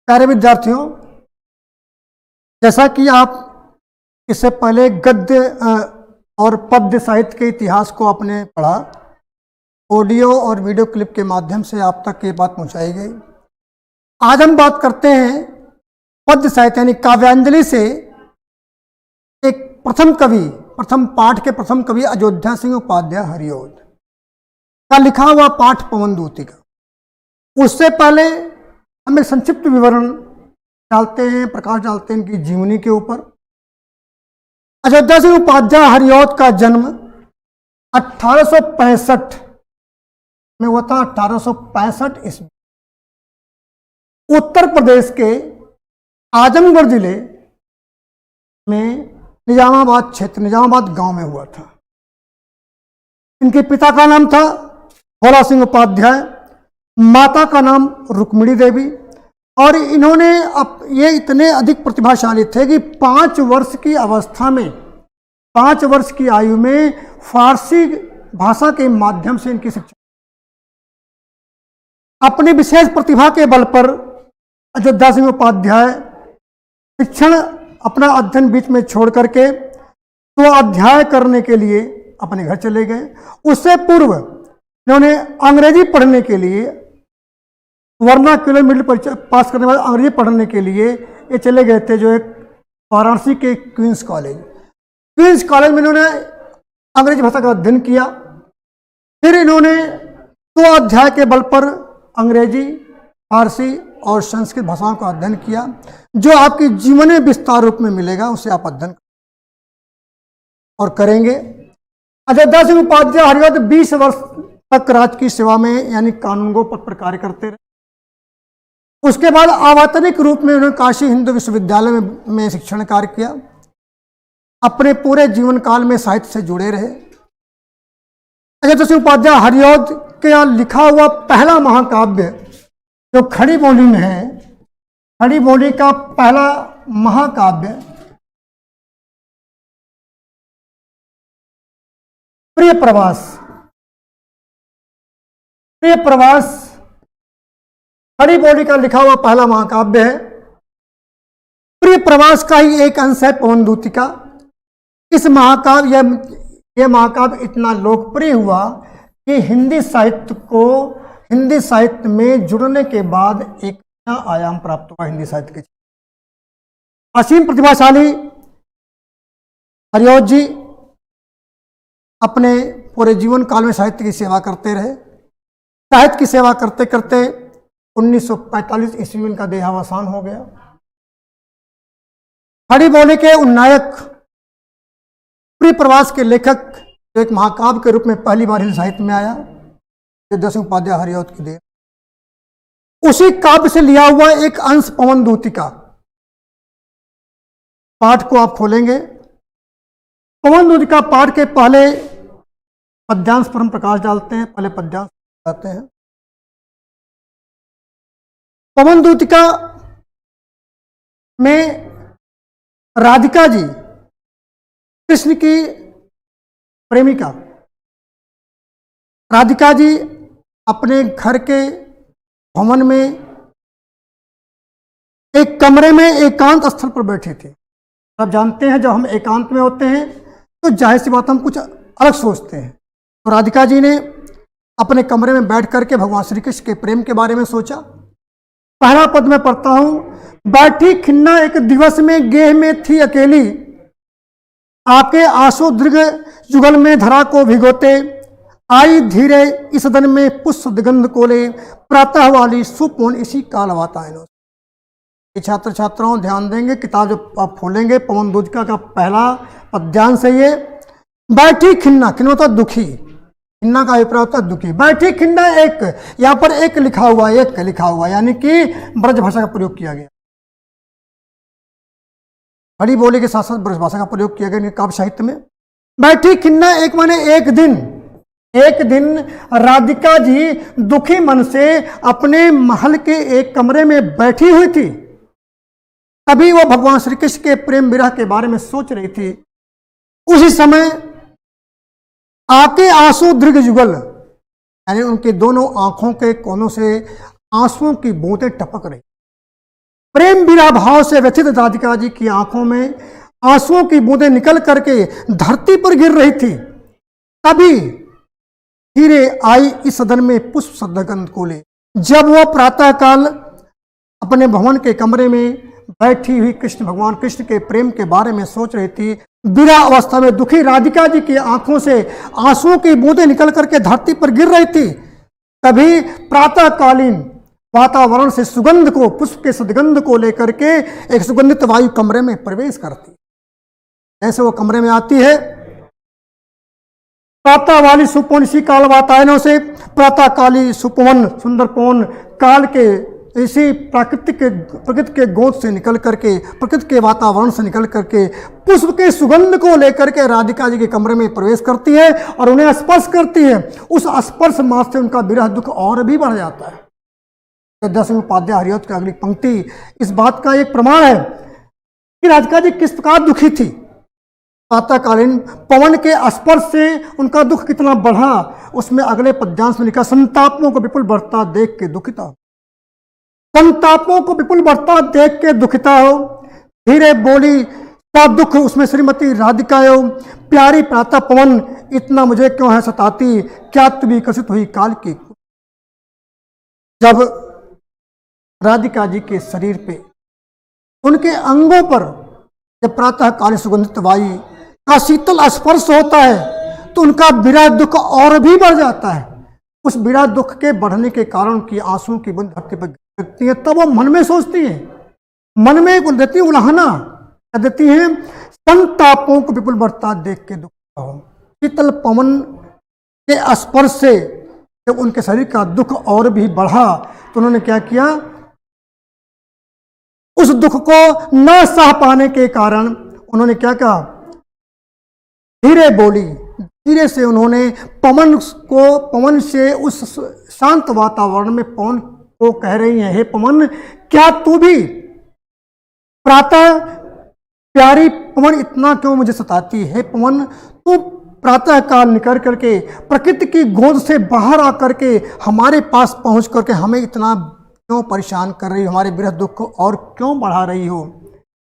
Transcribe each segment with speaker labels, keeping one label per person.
Speaker 1: प्यारे विद्यार्थियों, जैसा कि आप इससे पहले गद्य और पद्य साहित्य के इतिहास को आपने पढ़ा, ऑडियो और वीडियो क्लिप के माध्यम से आप तक ये बात पहुंचाई गई। आज हम बात करते हैं पद्य साहित्य यानी काव्यांजलि से एक प्रथम पाठ के प्रथम कवि अयोध्या सिंह उपाध्याय हरिऔध का लिखा हुआ पाठ पवनदूती का। उससे पहले हम एक संक्षिप्त विवरण डालते हैं, प्रकाश डालते हैं इनकी जीवनी के ऊपर। अयोध्या सिंह उपाध्याय हरिऔध का जन्म 1865 में हुआ था। 1865 ईस्वी उत्तर प्रदेश के आजमगढ़ जिले में निजामाबाद क्षेत्र, निजामाबाद गांव में हुआ था। इनके पिता का नाम था भोला सिंह उपाध्याय, माता का नाम रुक्मिणी देवी, और इन्होंने ये इतने अधिक प्रतिभाशाली थे कि 5 वर्ष की अवस्था में, 5 वर्ष की आयु में फारसी भाषा के माध्यम से इनकी शिक्षा। अपनी विशेष प्रतिभा के बल पर अयोध्या सिंह उपाध्याय शिक्षण, अपना अध्ययन बीच में छोड़ करके तो अध्याय करने के लिए अपने घर चले गए। उससे पूर्व इन्होंने अंग्रेजी पढ़ने के लिए, वर्नाक्युलर मिडिल परीक्षा पास करने के बाद अंग्रेजी पढ़ने के लिए ये चले गए थे, जो एक वाराणसी के क्वींस कॉलेज में इन्होंने अंग्रेजी भाषा का अध्ययन किया। फिर इन्होंने 2 अध्याय के बल पर अंग्रेजी, फारसी और संस्कृत भाषाओं का अध्ययन किया, जो आपकी जीवन में विस्तार रूप में मिलेगा, उसे आप अध्ययन और करेंगे। अयोध्या सिंह उपाध्याय हरिऔध 20 वर्ष तक राज की सेवा में यानी कानूनगो पद पर कार्य करते रहे। उसके बाद आवातनिक रूप में उन्होंने काशी हिंदू विश्वविद्यालय में शिक्षण कार्य किया। अपने पूरे जीवन काल में साहित्य से जुड़े रहे। अयोध्या सिंह उपाध्याय हरिऔध के यहाँ लिखा हुआ पहला महाकाव्य जो खड़ी बोली में है, खड़ी बोली का पहला महाकाव्य प्रिय प्रवास खड़ी बोली का लिखा हुआ पहला महाकाव्य है। प्रिय प्रवास का ही एक अंश है पवनदूती का। इस महाकाव्य, यह महाकाव्य इतना लोकप्रिय हुआ कि हिंदी साहित्य में जुड़ने के बाद एक नया आयाम प्राप्त हुआ। हिंदी साहित्य के असीम प्रतिभाशाली हरिऔध जी अपने पूरे जीवन काल में साहित्य की सेवा करते रहे। साहित्य की सेवा करते करते 1945 ईस्वी में इनका देहावसान हो गया। खड़ी बोली के उन्नायक, प्रिय प्रवास के लेखक, जो एक महाकाव्य के रूप में पहली बार हिंदी साहित्य में आया, अयोध्या सिंह उपाध्याय हरिऔध की देन। उसी काव्य से लिया हुआ एक अंश पवनदूती का पाठ को आप खोलेंगे। पवनदूती का पाठ के पहले पद्यांश पर हम प्रकाश डालते हैं। पहले पद्यांश डालते हैं। पवनदूती का में राधिका जी, कृष्ण की प्रेमिका राधिका जी, अपने घर के भवन में एक कमरे में एकांत स्थल पर बैठी थी। आप जानते हैं, जब हम एकांत में होते हैं तो जाहिर सी बात हम कुछ अलग सोचते हैं। तो राधिका जी ने अपने कमरे में बैठ करके भगवान श्री कृष्ण के प्रेम के बारे में सोचा। पहला पद में पढ़ता हूं। बैठी खिन्ना एक दिवस में गेह में थी अकेली, आके आंसू दीर्घ जुगल में धरा को भिगोते, आई धीरे इस सदन में पुष्प दिगंध कोले, प्रातः वाली सुपूर्ण इसी काल वातायन। छात्र छात्राओं ध्यान देंगे, किताब जब आप खोलेंगे पवनदूती का पहला पद्यांश है ये। बैठी खिन्ना, खिन्ना होता दुखी, खिन्ना का अभिप्राय होता है दुखी। बैठी खिन्ना एक, यहाँ पर एक लिखा हुआ यानी कि ब्रज भाषा का प्रयोग किया गया। खड़ी बोली के साथ साथ ब्रज भाषा का प्रयोग किया गया काव्य साहित्य में। बैठी खिन्ना एक माने एक दिन राधिका जी दुखी मन से अपने महल के एक कमरे में बैठी हुई थी। तभी वो भगवान श्री कृष्ण के प्रेम विरह के बारे में सोच रही थी। उसी समय आके आंसू दीर्घ जुगल, यानी उनके दोनों आंखों के कोनों से आंसुओं की बूंदें टपक रही। प्रेम विरह भाव से व्यथित राधिका जी की आंखों में आंसुओं की बूंदें निकल करके धरती पर गिर रही थी। तभी धीरे आई इस सदन में पुष्प सदगंध को ले। जब वह प्रातःकाल अपने भवन के कमरे में बैठी हुई कृष्ण भगवान कृष्ण के प्रेम के बारे में सोच रही थी, विरह अवस्था में दुखी राधिका जी की आंखों से आंसुओं की बूंदें निकल करके धरती पर गिर रही थी, तभी प्रातःकालीन वातावरण से सुगंध को, पुष्प के सदगंध को लेकर के एक सुगंधित वायु कमरे में प्रवेश करती। ऐसे वो कमरे में आती है, प्रातः वाली सुपवन इसी काल वातायनों से, प्रातःकाली सुपवन सुंदर पवन काल के इसी प्रकृति के गोद से निकल करके, प्रकृति के वातावरण से निकल करके पुष्प के सुगंध को लेकर के राधिका जी के कमरे में प्रवेश करती है और उन्हें स्पर्श करती है। उस स्पर्श मात्र से उनका विरह दुख और भी बढ़ जाता है। दसवें उपाध्याय हरिऔध की अगली पंक्ति इस बात का एक प्रमाण है कि राधिका जी किस प्रकार दुखी थी। प्रातःकालीन पवन के स्पर्श से उनका दुख कितना बढ़ा, उसमें अगले पद्यांश में लिखा, संतापों को विपुल बढ़ता देख के दुखिता हो, संतापों को विपुल बढ़ता देख के दुखिता हो, धीरे बोली का दुख उसमें श्रीमती राधिका हो, प्यारी प्रातः पवन इतना मुझे क्यों है सताती, क्या तू विकसित हुई काल की। जब राधिका जी के शरीर पे, उनके अंगों पर जब प्रातः काल सुगंधित वायु का शीतल स्पर्श होता है तो उनका विरह दुख और भी बढ़ जाता है। उस विरह दुख के बढ़ने के कारण की आंसुओं की बूंद धरती पर गिरती है। तब वो मन में सोचती है, मन में एक देती उलाहना देती है, संतापों को विपुल बढ़ता देख के दुख हो। शीतल पवन के स्पर्श से जब उनके शरीर का दुख और भी बढ़ा तो उन्होंने क्या किया, उस दुख को न सह पाने के कारण उन्होंने क्या कहा, धीरे बोली, धीरे से उन्होंने पवन से उस शांत वातावरण में पवन को कह रही हैं, हे पवन क्या तू भी प्रातः प्यारी पवन इतना क्यों मुझे सताती है। पवन तू प्रातः काल निकल करके प्रकृति की गोद से बाहर आकर के हमारे पास पहुंच करके हमें इतना क्यों परेशान कर रही हो, हमारे विरह दुख को और क्यों बढ़ा रही हो।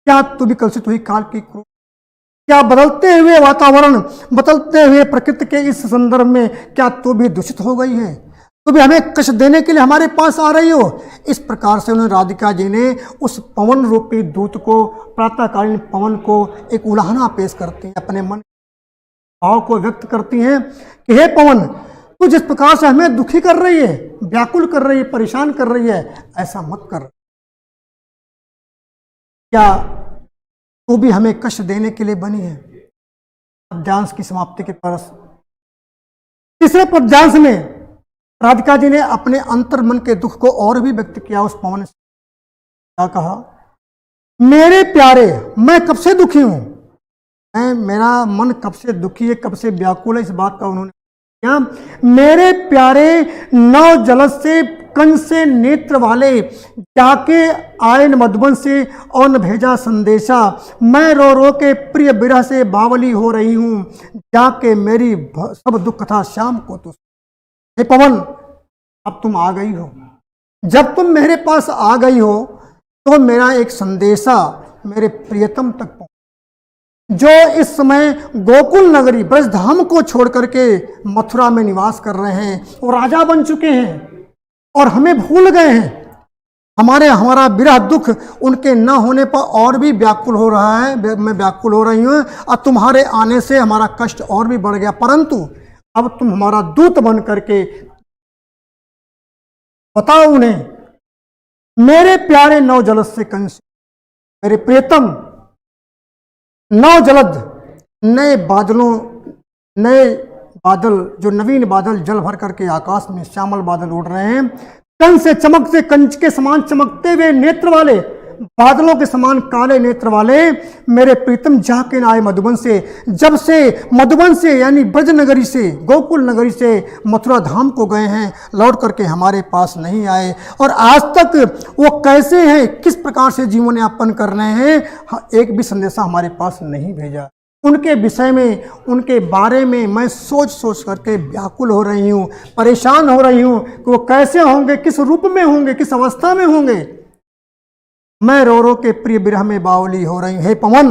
Speaker 1: क्या तू भी कलुषित हुई काल की क्रोध, क्या बदलते हुए वातावरण, बदलते हुए प्रकृति के इस संदर्भ में क्या तू भी दूषित हो गई है, तू भी हमें कष्ट देने के लिए हमारे पास आ रही हो। इस प्रकार से उन्होंने राधिका जी ने उस पवन रूपी दूत को, प्रातःकालीन पवन को एक उलाहना पेश करती हैं, अपने मन भाव को व्यक्त करती हैं कि हे पवन तू जिस प्रकार से हमें दुखी कर रही है, व्याकुल कर रही है, परेशान कर रही है, ऐसा मत कर। क्या तू भी हमें कष्ट देने के लिए बनी है। पद्यांश की समाप्ति के परस तीसरे पद्यांश में राधिका जी ने अपने अंतर मन के दुख को और भी व्यक्त किया। उस पवन से क्या कहा, मेरे प्यारे मैं कब से दुखी हूं, मेरा मन कब से दुखी है, कब से व्याकुल है। इस बात का उन्होंने क्या, मेरे प्यारे नौ जलद से कंस से नेत्र वाले जाके आए न मधुबन से और न भेजा संदेशा, मैं रो रो के प्रिय विरह से बावली हो रही हूं, जाके मेरी सब दुख कथा शाम को तो। हे पवन अब तुम आ गई हो, जब तुम मेरे पास आ गई हो तो मेरा एक संदेशा मेरे प्रियतम तक पहुंच, जो इस समय गोकुल नगरी ब्रजधाम को छोड़ करके मथुरा में निवास कर रहे हैं, वो राजा बन चुके हैं और हमें भूल गए हैं। हमारा विरह दुख उनके न होने पर और भी व्याकुल हो रहा है, मैं व्याकुल हो रही हूँ और तुम्हारे आने से हमारा कष्ट और भी बढ़ गया। परंतु अब तुम हमारा दूत बन करके बताओ उन्हें, मेरे प्यारे नौ जलद से कंस, मेरे प्रियतम नौ जलद नए बादल जो नवीन बादल जल भर करके आकाश में श्यामल बादल उड़ रहे हैं, कंस से चमकते, कंच के समान चमकते हुए नेत्र वाले, बादलों के समान काले नेत्र वाले मेरे प्रीतम जाके आए मधुबन से। जब से मधुबन से यानी ब्रज नगरी से, गोकुल नगरी से मथुरा धाम को गए हैं, लौट करके हमारे पास नहीं आए और आज तक वो कैसे हैं, किस प्रकार से जीवन यापन कर रहे हैं, एक भी संदेशा हमारे पास नहीं भेजा। उनके विषय में, उनके बारे में मैं सोच सोच करके व्याकुल हो रही हूँ, परेशान हो रही हूँ कि वो कैसे होंगे, किस रूप में होंगे, किस अवस्था में होंगे। मैं रो रो के प्रिय विरह में बावली हो रही हूँ। हे पवन,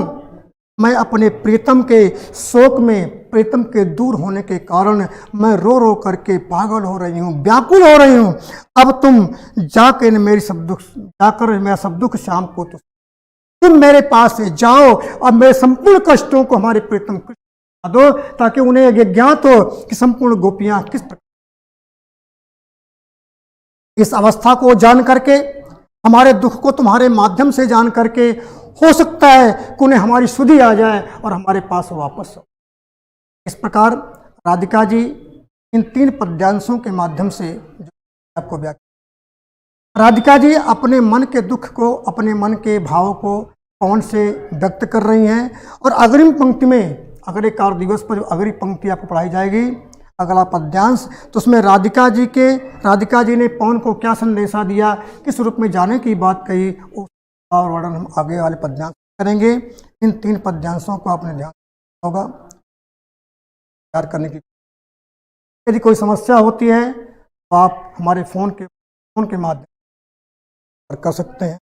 Speaker 1: मैं अपने प्रीतम के शोक में, प्रीतम के दूर होने के कारण मैं रो रो करके पागल हो रही हूँ, व्याकुल हो रही हूँ। अब तुम जाकर मेरा सब दुख शाम को तुम मेरे पास से जाओ और मेरे संपूर्ण कष्टों को हमारे प्रीतम को बता दो, ताकि उन्हें यह ज्ञात हो कि संपूर्ण गोपियां किस प्रकार। इस अवस्था को जान करके, हमारे दुख को तुम्हारे माध्यम से जान करके, हो सकता है कि उन्हें हमारी सुधि आ जाए और हमारे पास वापस हो। इस प्रकार राधिका जी इन 3 पद्यांशों के माध्यम से आपको व्याख्या, राधिका जी अपने मन के दुख को, अपने मन के भाव को पवन से व्यक्त कर रही हैं। और अग्रिम पंक्ति में, अगले कार्य दिवस पर अगली पंक्ति आपको पढ़ाई जाएगी, अगला पद्यांश, तो उसमें राधिका जी ने पवन को क्या संदेशा दिया, किस रूप में जाने की बात कही, और वर्णन हम आगे वाले पद्यांश करेंगे। इन 3 पद्यांशों को आपने ध्यान होगा तैयार करने की। यदि कोई समस्या होती है तो आप हमारे फोन के माध्यम कर सकते हैं।